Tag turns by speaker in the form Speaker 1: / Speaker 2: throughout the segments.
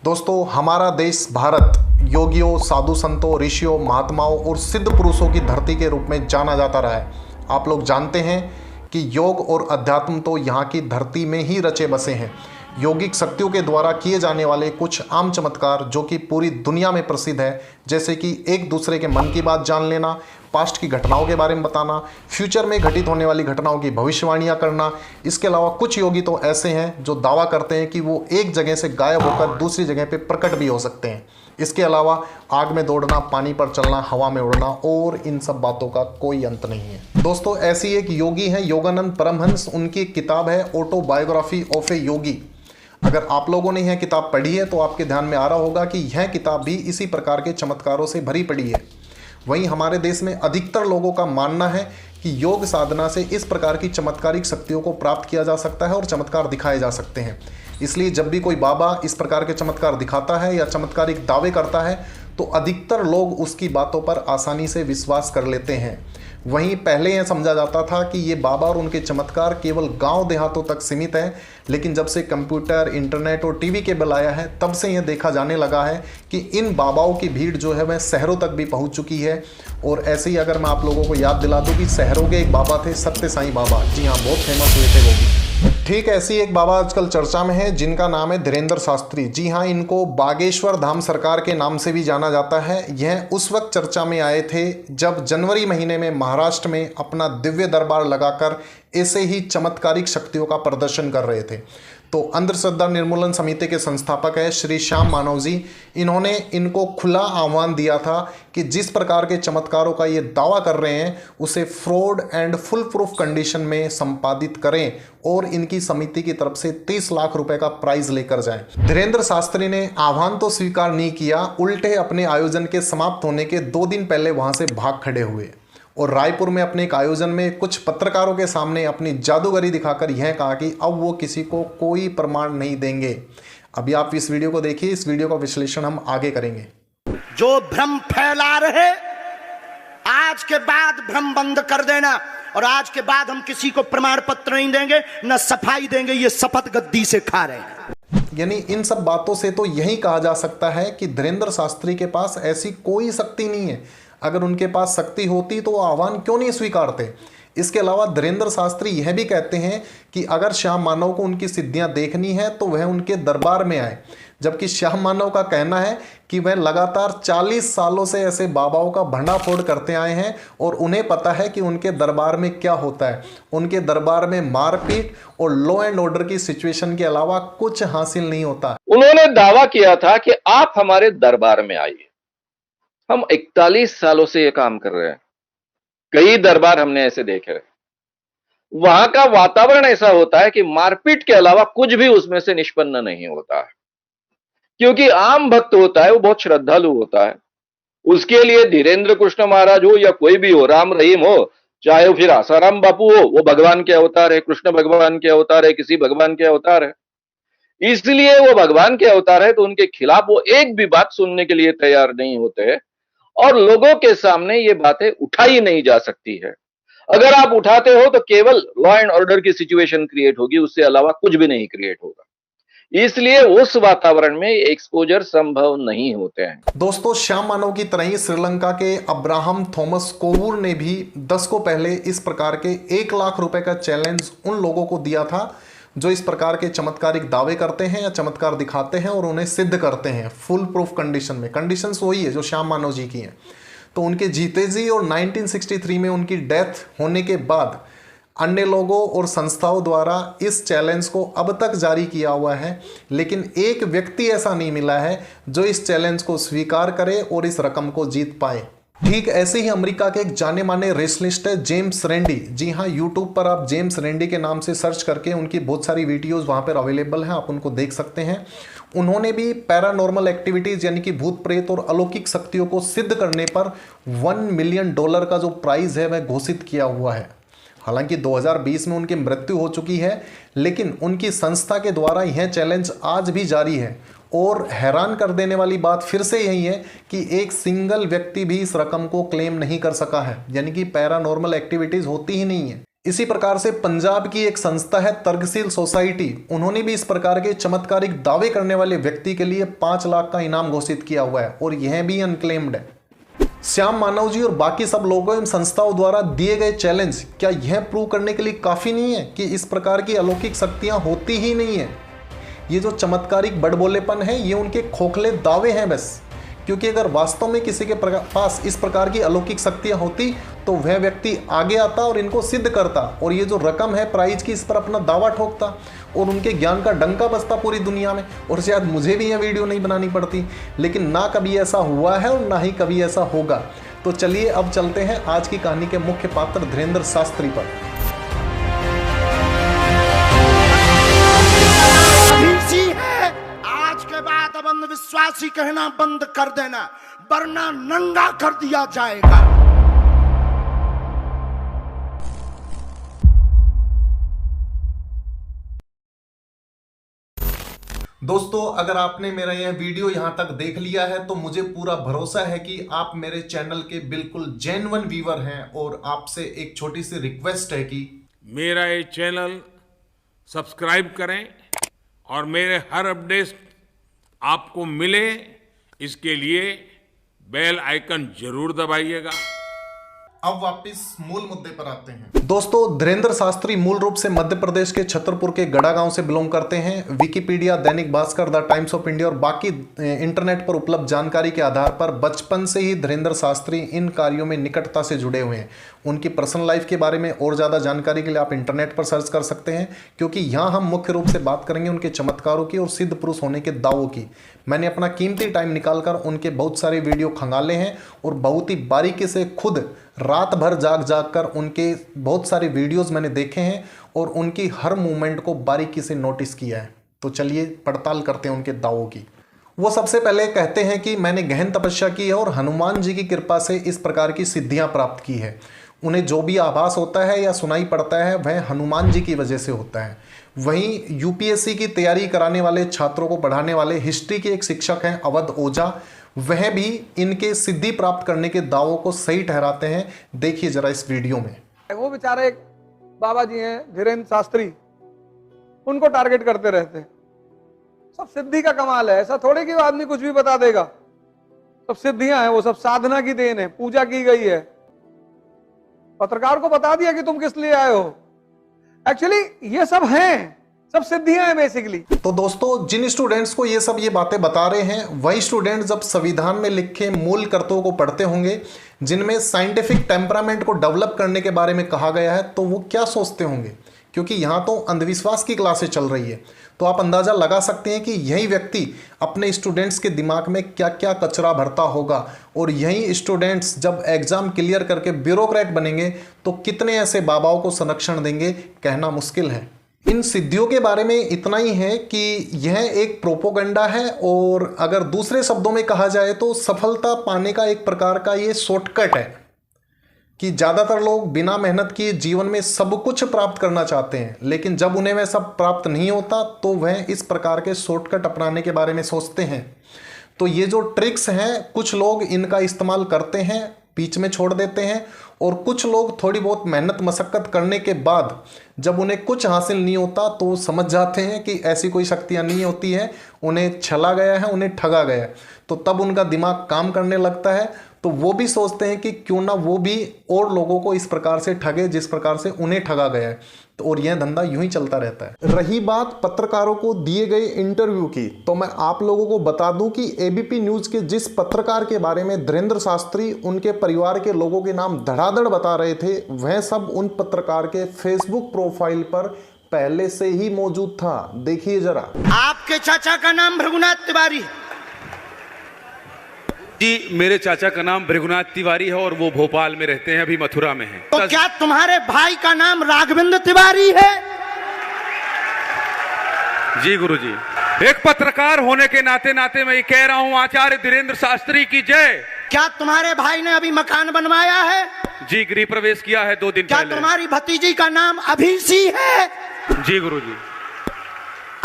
Speaker 1: दोस्तों, हमारा देश भारत योगियों, साधु संतों, ऋषियों, महात्माओं और सिद्ध पुरुषों की धरती के रूप में जाना जाता रहा है। आप लोग जानते हैं कि योग और अध्यात्म तो यहाँ की धरती में ही रचे बसे हैं। योगिक शक्तियों के द्वारा किए जाने वाले कुछ आम चमत्कार जो कि पूरी दुनिया में प्रसिद्ध है, जैसे कि एक दूसरे के मन की बात जान लेना, पास्ट की घटनाओं के बारे में बताना, फ्यूचर में घटित होने वाली घटनाओं की भविष्यवाणियां करना। इसके अलावा कुछ योगी तो ऐसे हैं जो दावा करते हैं कि वो एक जगह से गायब होकर दूसरी जगह पे प्रकट भी हो सकते हैं। इसके अलावा आग में दौड़ना, पानी पर चलना, हवा में उड़ना और इन सब बातों का कोई अंत नहीं है। दोस्तों, ऐसी एक योगी हैं योगानंद परमहंस। उनकी एक किताब है ऑटोबायोग्राफी ऑफ ए योगी। अगर आप लोगों ने यह किताब पढ़ी है तो आपके ध्यान में आ रहा होगा कि यह किताब भी इसी प्रकार के चमत्कारों से भरी पड़ी है। वहीं हमारे देश में अधिकतर लोगों का मानना है कि योग साधना से इस प्रकार की चमत्कारिक शक्तियों को प्राप्त किया जा सकता है और चमत्कार दिखाए जा सकते हैं। इसलिए जब भी कोई बाबा इस प्रकार के चमत्कार दिखाता है या चमत्कारिक दावे करता है तो अधिकतर लोग उसकी बातों पर आसानी से विश्वास कर लेते हैं। वहीं पहले यह समझा जाता था कि ये बाबा और उनके चमत्कार केवल गांव देहातों तक सीमित है, लेकिन जब से कंप्यूटर, इंटरनेट और टीवी केबल आया है तब से यह देखा जाने लगा है कि इन बाबाओं की भीड़ जो है वह शहरों तक भी पहुंच चुकी है। और ऐसे ही अगर मैं आप लोगों को याद दिला दूं कि शहरों के एक बाबा थे सत्य साईं बाबा। जी हाँ, बहुत फेमस हुए थे वो भी। ठीक ऐसी एक बाबा आजकल चर्चा में है जिनका नाम है धीरेंद्र शास्त्री। जी हाँ, इनको बागेश्वर धाम सरकार के नाम से भी जाना जाता है। यह उस वक्त चर्चा में आए थे जब जनवरी महीने में महाराष्ट्र में अपना दिव्य दरबार लगाकर ऐसे ही चमत्कारिक शक्तियों का प्रदर्शन कर रहे थे। तो अंधश्रद्धा निर्मूलन समिति के संस्थापक है श्री श्याम मानव जी। इन्होंने इनको खुला आह्वान दिया था कि जिस प्रकार के चमत्कारों का ये दावा कर रहे हैं उसे fraud and full proof condition में संपादित करें और इनकी समिति की तरफ से 30 लाख रुपए का प्राइज लेकर जाएं। धीरेंद्र शास्त्री ने आह्वान तो स्वीकार नहीं किया, उल्टे अपने आयोजन के समाप्त होने के 2 दिन पहले वहां से भाग खड़े हुए और रायपुर में अपने एक आयोजन में कुछ पत्रकारों के सामने अपनी जादूगरी दिखाकर यह कहा कि अब वो किसी को कोई प्रमाण नहीं देंगे। अभी आप इस वीडियो को देखिए, इस वीडियो का विश्लेषण हम आगे करेंगे।
Speaker 2: जो भ्रम फैला रहे, आज के बाद भ्रम बंद कर देना और आज के बाद हम किसी को प्रमाण पत्र नहीं देंगे, न सफाई देंगे, ये शपथ गद्दी से खा रहे हैं।
Speaker 1: यानी इन सब बातों से तो यही कहा जा सकता है कि धीरेंद्र शास्त्री के पास ऐसी कोई शक्ति नहीं है। अगर उनके पास शक्ति होती तो वो आह्वान क्यों नहीं स्वीकारते। इसके अलावा धीरेंद्र शास्त्री यह भी कहते हैं कि अगर श्याम मानव को उनकी सिद्धियां देखनी है तो वह उनके दरबार में आए, जबकि श्याम मानव का कहना है कि वह लगातार 40 सालों से ऐसे बाबाओं का भंडाफोड़ करते आए हैं और उन्हें पता है कि उनके दरबार में क्या होता है। उनके दरबार में मारपीट और लॉ एंड ऑर्डर की सिचुएशन के अलावा कुछ हासिल नहीं होता।
Speaker 3: उन्होंने दावा किया था कि आप हमारे दरबार में आइए। हम 41 सालों से ये काम कर रहे हैं, कई दरबार हमने ऐसे देखे। वहां का वातावरण ऐसा होता है कि मारपीट के अलावा कुछ भी उसमें से निष्पन्न नहीं होता है, क्योंकि आम भक्त होता है वो बहुत श्रद्धालु होता है। उसके लिए धीरेंद्र कृष्ण महाराज हो या कोई भी हो, राम रहीम हो, चाहे वो फिर आसाराम बापू हो, वो भगवान के अवतार है, कृष्ण भगवान के अवतार है, किसी भगवान के अवतार है। इसलिए वो भगवान के अवतार है तो उनके खिलाफ वो एक भी बात सुनने के लिए तैयार नहीं होते और लोगों के सामने ये बातें उठाई नहीं जा सकती है। अगर आप उठाते हो तो केवल लॉ एंड ऑर्डर की सिचुएशन क्रिएट होगी, उससे अलावा कुछ भी नहीं क्रिएट होगा। इसलिए उस वातावरण में एक्सपोजर संभव नहीं होते हैं।
Speaker 1: दोस्तों, श्याम मानव की तरह ही श्रीलंका के अब्राहम थॉमस कोवूर ने भी दशकों पहले इस प्रकार के 1 लाख रुपए का चैलेंज उन लोगों को दिया था जो इस प्रकार के चमत्कारिक दावे करते हैं या चमत्कार दिखाते हैं और उन्हें सिद्ध करते हैं फुल प्रूफ कंडीशन में। कंडीशंस वही है जो श्याम मानव जी की हैं। तो उनके जीते जी और 1963 में उनकी डेथ होने के बाद अन्य लोगों और संस्थाओं द्वारा इस चैलेंज को अब तक जारी किया हुआ है, लेकिन एक व्यक्ति ऐसा नहीं मिला है जो इस चैलेंज को स्वीकार करे और इस रकम को जीत पाए। ठीक ऐसे ही अमेरिका के एक जाने माने रेसलिस्ट है जेम्स रैंडी। जी हाँ, यूट्यूब पर आप जेम्स रैंडी के नाम से सर्च करके उनकी बहुत सारी वीडियोस वहाँ पर अवेलेबल हैं, आप उनको देख सकते हैं। उन्होंने भी पैरानॉर्मल एक्टिविटीज़ यानी कि भूत प्रेत और अलौकिक शक्तियों को सिद्ध करने पर $1 मिलियन का जो प्राइज़ है वह घोषित किया हुआ है। हालांकि 2020 में उनकी मृत्यु हो चुकी है, लेकिन उनकी संस्था के द्वारा यह चैलेंज आज भी जारी है। और हैरान कर देने वाली बात फिर से यही है कि एक सिंगल व्यक्ति भी इस रकम को क्लेम नहीं कर सका है, यानी कि पैरानॉर्मल एक्टिविटीज होती ही नहीं है। इसी प्रकार से पंजाब की एक संस्था है तर्कशील सोसाइटी, उन्होंने भी इस प्रकार के चमत्कारिक दावे करने वाले व्यक्ति के लिए 5 लाख का इनाम घोषित किया हुआ है और यह भी अनक्लेम्ड है। श्याम मानव जी और बाकी सब लोगों एवं संस्थाओं द्वारा दिए गए चैलेंज क्या यह प्रूव करने के लिए काफी नहीं है कि इस प्रकार की अलौकिक शक्तियां होती ही नहीं है? ये जो चमत्कारिक बड़बोलेपन है ये उनके खोखले दावे हैं बस, क्योंकि अगर वास्तव में किसी के पास इस प्रकार की अलौकिक शक्तियां होती तो वह व्यक्ति आगे आता और इनको सिद्ध करता और ये जो रकम है प्राइज की इस पर अपना दावा ठोकता और उनके ज्ञान का डंका बजता पूरी दुनिया में, और शायद मुझे भी यह वीडियो नहीं बनानी पड़ती। लेकिन ना कभी ऐसा हुआ है और ना ही कभी ऐसा होगा। तो चलिए अब चलते हैं आज की कहानी के मुख्य पात्र धीरेंद्र शास्त्री पर।
Speaker 2: आज के बाद अब अंधविश्वासी कहना बंद कर देना, वरना नंगा कर दिया जाएगा।
Speaker 1: दोस्तों, अगर आपने मेरा यह वीडियो यहां तक देख लिया है तो मुझे पूरा भरोसा है कि आप मेरे चैनल के बिल्कुल जेन्युइन व्यूअर हैं और आपसे एक छोटी सी रिक्वेस्ट है कि
Speaker 4: मेरा ये चैनल सब्सक्राइब करें और मेरे हर अपडेट आपको मिले, इसके लिए बेल आइकन जरूर दबाइएगा।
Speaker 1: अब वापस मूल मुद्दे पर आते हैं। दोस्तों, धीरेंद्र शास्त्री मूल रूप से मध्य प्रदेश के छतरपुर के गड़ा गांव से बिलोंग करते हैं। Wikipedia, Dainik Bhaskar, the times of India और बाकी इंटरनेट पर उपलब्ध जानकारी के आधार पर बचपन से ही धीरेंद्र शास्त्री इन कार्यों में निकटता से जुड़े हुए हैं। उनकी पर्सनल लाइफ के बारे में और ज़्यादा जानकारी के लिए आप इंटरनेट पर सर्च कर सकते हैं, क्योंकि यहाँ हम मुख्य रूप से बात करेंगे उनके चमत्कारों की और सिद्ध पुरुष होने के दावों की। मैंने अपना कीमती टाइम निकालकर उनके बहुत सारे वीडियो खंगाले हैं और बहुत ही बारीकी से खुद रात भर जाग कर उनके बहुत सारे वीडियोस मैंने देखे हैं और उनकी हर मूवमेंट को बारीकी से नोटिस किया है। तो चलिए पड़ताल करते हैं उनके दावों की। वो सबसे पहले कहते हैं कि मैंने गहन तपस्या की है और हनुमान जी की कृपा से इस प्रकार की सिद्धियां प्राप्त की है। उन्हें जो भी आभास होता है या सुनाई पड़ता है वह हनुमान जी की वजह से होता है। वहीं यूपीएससी की तैयारी कराने वाले छात्रों को पढ़ाने वाले हिस्ट्री के एक शिक्षक हैं अवध ओझा, वह भी इनके सिद्धि प्राप्त करने के दावों को सही ठहराते हैं। देखिए जरा इस वीडियो में।
Speaker 5: वो बेचारे एक बाबा जी हैं धीरेंद्र शास्त्री, उनको टारगेट करते रहते हैं। सब सिद्धि का कमाल है, ऐसा थोड़े कि आदमी कुछ भी बता देगा। सब सिद्धियां हैं, वो सब साधना की देन है, पूजा की गई है। पत्रकार को बता दिया कि तुम किस लिए आए हो। एक्चुअली ये सब हैं, सब सिद्धियां हैं बेसिकली।
Speaker 1: तो दोस्तों, जिन स्टूडेंट्स को ये सब ये बातें बता रहे हैं वही स्टूडेंट जब संविधान में लिखे मूल कर्तव्यों को पढ़ते होंगे जिनमें साइंटिफिक टेम्परामेंट को डेवलप करने के बारे में कहा गया है, तो वो क्या सोचते होंगे? क्योंकि यहाँ तो अंधविश्वास की क्लासेस चल रही है, तो आप अंदाजा लगा सकते हैं कि यही व्यक्ति अपने स्टूडेंट्स के दिमाग में क्या क्या कचरा भरता होगा। और यही स्टूडेंट्स जब एग्जाम क्लियर करके ब्यूरोक्रेट बनेंगे तो कितने ऐसे बाबाओं को संरक्षण देंगे, कहना मुश्किल है। इन सिद्धियों के बारे में इतना ही है कि यह एक प्रोपोगंडा है और अगर दूसरे शब्दों में कहा जाए तो सफलता पाने का एक प्रकार का ये शॉर्टकट है कि ज़्यादातर लोग बिना मेहनत किए जीवन में सब कुछ प्राप्त करना चाहते हैं, लेकिन जब उन्हें वह सब प्राप्त नहीं होता तो वह इस प्रकार के शॉर्टकट अपनाने के बारे में सोचते हैं। तो ये जो ट्रिक्स हैं कुछ लोग इनका इस्तेमाल करते हैं, बीच में छोड़ देते हैं, और कुछ लोग थोड़ी बहुत मेहनत मशक्कत करने के बाद जब उन्हें कुछ हासिल नहीं होता तो समझ जाते हैं कि ऐसी कोई शक्तियाँ नहीं होती है, उन्हें छला गया है, उन्हें ठगा गया है। तो तब उनका दिमाग काम करने लगता है, तो वो भी सोचते हैं कि क्यों ना वो भी और लोगों को इस प्रकार से ठगे जिस प्रकार से उन्हें ठगा गया है। तो और यह धंधा यूं ही चलता रहता है। रही बात पत्रकारों को दिए गए इंटरव्यू की, तो मैं आप लोगों को बता दूं कि एबीपी न्यूज के जिस पत्रकार के बारे में धीरेंद्र शास्त्री उनके परिवार के लोगों के नाम धड़ाधड़ बता रहे थे, वह सब उन पत्रकार के फेसबुक प्रोफाइल पर पहले से ही मौजूद था। देखिए जरा।
Speaker 2: आपके चाचा का नाम भृगुनाथ तिवारी
Speaker 6: जी, मेरे चाचा का नाम भृगुनाथ तिवारी है और वो भोपाल में रहते हैं, अभी मथुरा में हैं।
Speaker 2: तो क्या तुम्हारे भाई का नाम राघवेंद्र तिवारी है?
Speaker 6: जी गुरुजी, एक पत्रकार होने के नाते मैं ये कह रहा हूँ, आचार्य धीरेंद्र शास्त्री की जय।
Speaker 2: क्या तुम्हारे भाई ने अभी मकान बनवाया है?
Speaker 6: जी, गृह प्रवेश किया है 2 दिन
Speaker 2: क्या
Speaker 6: पहले।
Speaker 2: तुम्हारी भतीजी का नाम अभिषी है?
Speaker 6: जी गुरुजी।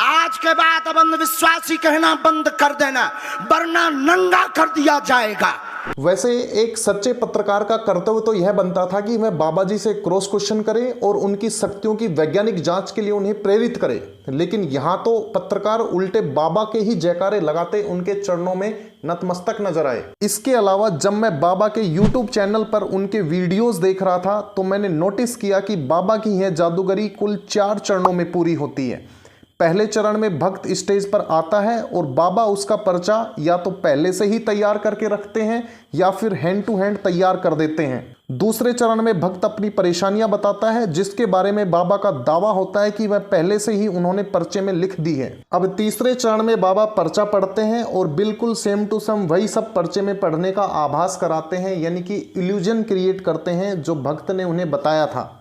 Speaker 2: आज के बाद अब अंधविश्वासी कहना बंद कर देना, वरना नंगा कर दिया जाएगा।
Speaker 1: वैसे एक सच्चे पत्रकार का कर्तव्य तो यह बनता था कि वह बाबा जी से क्रॉस क्वेश्चन करे और उनकी शक्तियों की वैज्ञानिक जांच के लिए उन्हें प्रेरित करे, लेकिन यहाँ तो पत्रकार उल्टे बाबा के ही जयकारे लगाते उनके चरणों में नतमस्तक नजर आए। इसके अलावा जब मैं बाबा के YouTube चैनल पर उनके वीडियोस देख रहा था तो मैंने नोटिस किया कि बाबा की यह जादूगरी कुल 4 चरणों में पूरी होती है। पहले चरण में भक्त स्टेज पर आता है और बाबा उसका पर्चा या तो पहले से ही तैयार करके रखते हैं या फिर हैंड टू हैंड तैयार कर देते हैं। दूसरे चरण में भक्त अपनी परेशानियां बताता है जिसके बारे में बाबा का दावा होता है कि वह पहले से ही उन्होंने पर्चे में लिख दी है। अब तीसरे चरण में बाबा पर्चा पढ़ते हैं और बिल्कुल सेम टू सेम वही सब पर्चे में पढ़ने का आभास कराते हैं, यानी कि इल्यूजन क्रिएट करते हैं जो भक्त ने उन्हें बताया था।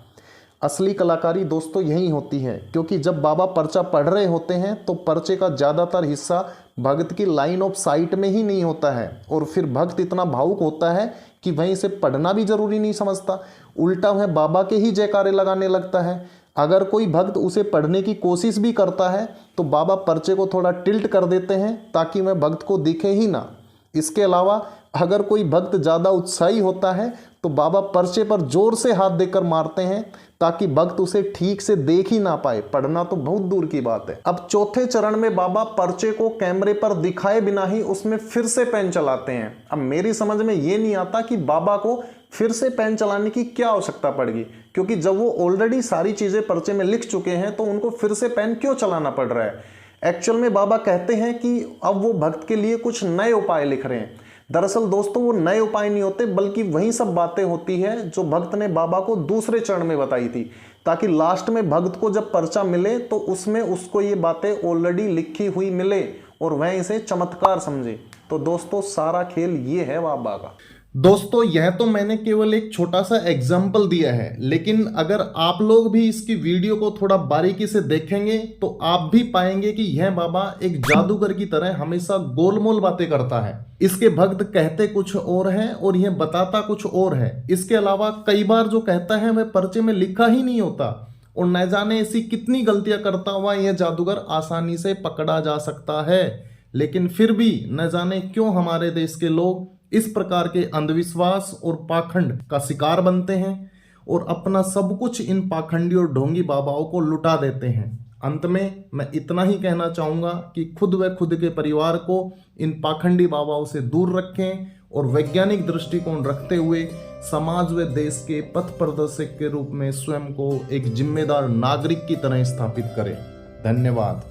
Speaker 1: असली कलाकारी दोस्तों यही होती है, क्योंकि जब बाबा पर्चा पढ़ रहे होते हैं तो पर्चे का ज़्यादातर हिस्सा भक्त की लाइन ऑफ साइट में ही नहीं होता है और फिर भक्त इतना भावुक होता है कि वहीं से पढ़ना भी जरूरी नहीं समझता, उल्टा वह बाबा के ही जयकारे लगाने लगता है। अगर कोई भक्त उसे पढ़ने की कोशिश भी करता है तो बाबा पर्चे को थोड़ा टिल्ट कर देते हैं ताकि वह भक्त को दिखे ही ना। इसके अलावा अगर कोई भक्त ज़्यादा उत्साही होता है तो बाबा पर्चे पर जोर से हाथ देकर मारते हैं ताकि भक्त उसे ठीक से देख ही ना पाए, पढ़ना तो बहुत दूर की बात है। अब चौथे चरण में बाबा पर्चे को कैमरे पर दिखाए बिना ही उसमें फिर से पेन चलाते हैं। अब मेरी समझ में ये नहीं आता कि बाबा को फिर से पेन चलाने की क्या आवश्यकता पड़ेगी, क्योंकि जब वो ऑलरेडी सारी चीज़ें पर्चे में लिख चुके हैं तो उनको फिर से पेन क्यों चलाना पड़ रहा है। एक्चुअल में बाबा कहते हैं कि अब वो भक्त के लिए कुछ नए उपाय लिख रहे हैं। दरअसल दोस्तों वो नए उपाय नहीं होते बल्कि वही सब बातें होती है जो भक्त ने बाबा को दूसरे चरण में बताई थी, ताकि लास्ट में भक्त को जब पर्चा मिले तो उसमें उसको ये बातें ऑलरेडी लिखी हुई मिले और वह इसे चमत्कार समझे। तो दोस्तों सारा खेल ये है बाबा का। दोस्तों यह तो मैंने केवल एक छोटा सा एग्जाम्पल दिया है, लेकिन अगर आप लोग भी इसकी वीडियो को थोड़ा बारीकी से देखेंगे तो आप भी पाएंगे कि यह बाबा एक जादूगर की तरह हमेशा गोलमोल बातें करता है। इसके भक्त कहते कुछ और हैं और यह बताता कुछ और है। इसके अलावा कई बार जो कहता है वह पर्चे में लिखा ही नहीं होता और न जाने ऐसी कितनी गलतियां करता हुआ यह जादूगर आसानी से पकड़ा जा सकता है। लेकिन फिर भी न जाने क्यों हमारे देश के लोग इस प्रकार के अंधविश्वास और पाखंड का शिकार बनते हैं और अपना सब कुछ इन पाखंडी और ढोंगी बाबाओं को लुटा देते हैं। अंत में मैं इतना ही कहना चाहूँगा कि खुद व खुद के परिवार को इन पाखंडी बाबाओं से दूर रखें और वैज्ञानिक दृष्टिकोण रखते हुए समाज व देश के पथ प्रदर्शक के रूप में स्वयं को एक जिम्मेदार नागरिक की तरह स्थापित करें। धन्यवाद।